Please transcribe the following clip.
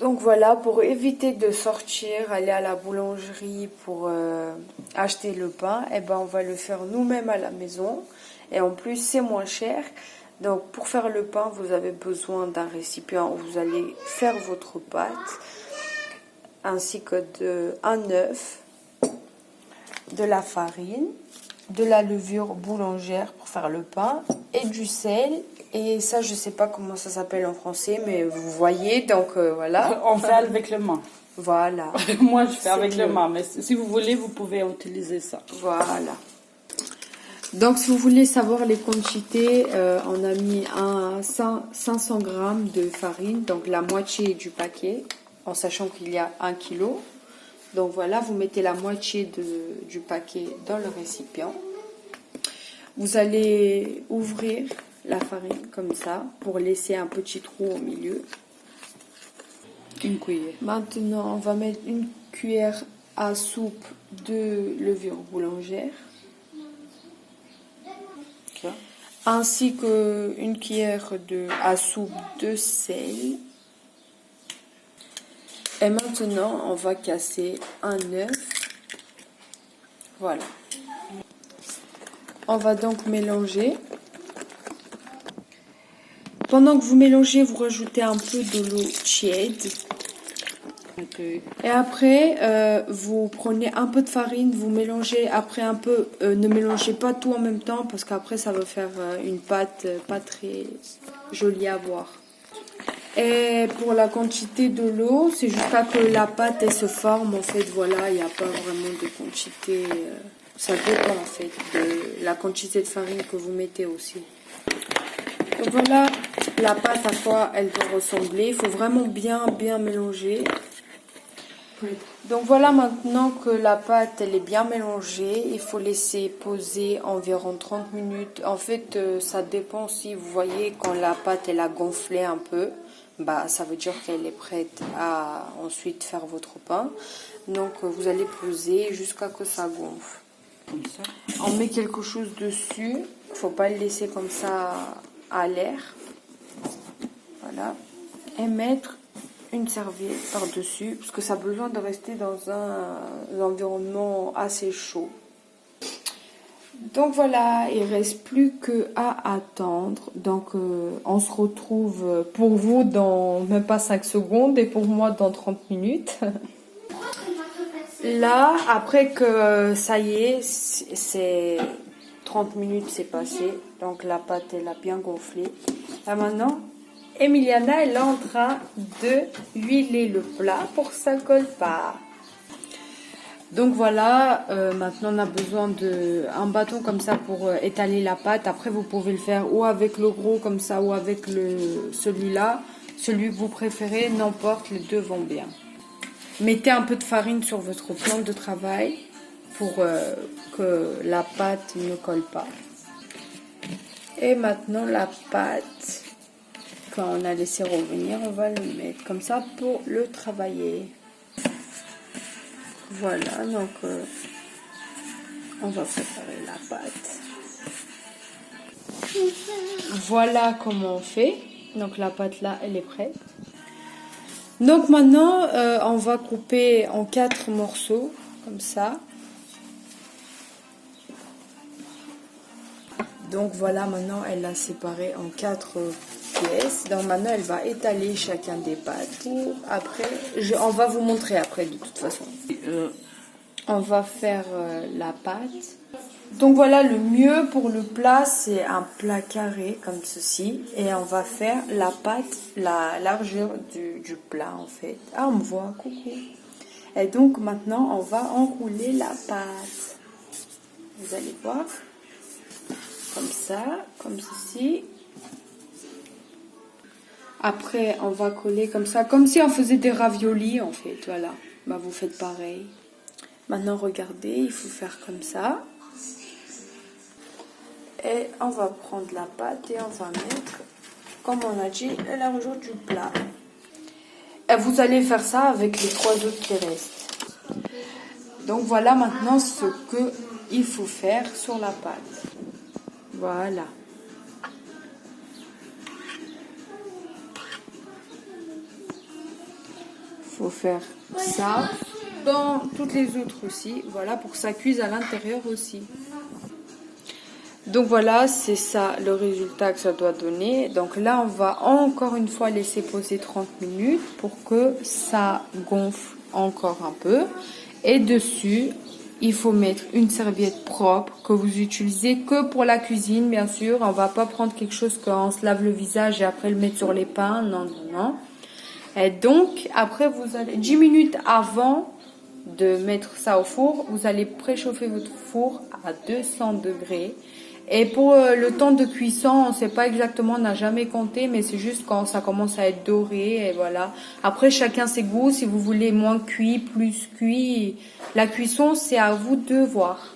Donc voilà, pour éviter de sortir, aller à la boulangerie pour acheter le pain, eh ben on va le faire nous-mêmes à la maison. Et en plus, c'est moins cher. Donc pour faire le pain, vous avez besoin d'un récipient où vous allez faire votre pâte, ainsi que un œuf, de la farine, de la levure boulangère pour faire le pain et du sel. Et ça, je sais pas comment ça s'appelle en français, mais vous voyez, donc voilà. On fait avec le main. Voilà. Moi, je fais avec mieux. le main, mais si vous voulez, vous pouvez utiliser ça. Voilà. Donc, si vous voulez savoir les quantités, on a mis 500 grammes de farine, donc la moitié du paquet, en sachant qu'il y a 1 kilo. Donc voilà, vous mettez la moitié du paquet dans le récipient. Vous allez ouvrir la farine comme ça pour laisser un petit trou au milieu. Une cuillère. Maintenant, on va mettre une cuillère à soupe de levure boulangère, Okay. ainsi qu'une cuillère à soupe de sel. Et maintenant, on va casser un œuf. Voilà. On va donc mélanger. Pendant que vous mélangez, vous rajoutez un peu de l'eau tiède. Okay. Et après, vous prenez un peu de farine, vous mélangez après un peu. Ne mélangez pas tout en même temps parce qu'après, ça va faire une pâte pas très jolie à voir. Et pour la quantité de l'eau, c'est jusqu'à que la pâte elle se forme. En fait, voilà, il n'y a pas vraiment de quantité. Ça dépend en fait de la quantité de farine que vous mettez aussi. Donc voilà, la pâte à quoi elle doit ressembler. Il faut vraiment bien mélanger. Donc voilà, maintenant que la pâte elle est bien mélangée, il faut laisser poser environ 30 minutes. En fait, ça dépend si vous voyez quand la pâte elle a gonflé un peu, bah ça veut dire qu'elle est prête à ensuite faire votre pain. Donc vous allez poser jusqu'à que ça gonfle. Comme ça. On met quelque chose dessus, il faut pas le laisser comme ça à l'air. Voilà. Et mettre une serviette par-dessus, parce que ça a besoin de rester dans un environnement assez chaud. Donc voilà, il ne reste plus qu'à attendre. Donc on se retrouve pour vous dans même pas 5 secondes et pour moi dans 30 minutes. Là, après que ça y est, c'est 30 minutes c'est passé. Donc la pâte elle a bien gonflé. Là maintenant, Emiliana elle est en train de huiler le plat pour que ça ne colle pas. Donc voilà, maintenant on a besoin d'un bâton comme ça pour étaler la pâte. Après vous pouvez le faire ou avec le gros comme ça ou avec celui-là. Celui que vous préférez, n'importe, les deux vont bien. Mettez un peu de farine sur votre plan de travail pour que la pâte ne colle pas. Et maintenant la pâte, quand on a laissé revenir, on va le mettre comme ça pour le travailler. Voilà, donc on va préparer la pâte. Voilà comment on fait. Donc la pâte là, elle est prête. Donc maintenant, on va couper en 4 morceaux, comme ça. Donc voilà, maintenant elle l'a séparé en 4 pièces. Donc maintenant elle va étaler chacun des pâtes. Pour après, on va vous montrer après de toute façon. On va faire la pâte. Donc voilà, le mieux pour le plat, c'est un plat carré comme ceci. Et on va faire la pâte, la largeur du plat en fait. Ah, on me voit, coucou. Et donc maintenant, on va enrouler la pâte. Vous allez voir. Comme ça, comme ceci. Après, on va coller comme ça, comme si on faisait des raviolis en fait. Voilà, bah, vous faites pareil. Maintenant, regardez, il faut faire comme ça. Et on va prendre la pâte et on va mettre, comme on a dit, la largeur du plat. Et vous allez faire ça avec les 3 autres qui restent. Donc voilà maintenant ce qu'il faut faire sur la pâte. Voilà. faut faire ça. Dans toutes les autres aussi, voilà, pour que ça cuise à l'intérieur aussi. Donc voilà, c'est ça le résultat que ça doit donner. Donc là, on va encore une fois laisser poser 30 minutes pour que ça gonfle encore un peu. Et dessus, il faut mettre une serviette propre que vous utilisez que pour la cuisine, bien sûr. On va pas prendre quelque chose qu'on se lave le visage et après le mettre sur les pains. Non, non, non. Et donc, après, vous allez 10 minutes avant de mettre ça au four, vous allez préchauffer votre four à 200 degrés. Et pour le temps de cuisson, on ne sait pas exactement, on n'a jamais compté, mais c'est juste quand ça commence à être doré, et voilà. Après, chacun ses goûts, si vous voulez moins cuit, plus cuit, la cuisson, c'est à vous de voir.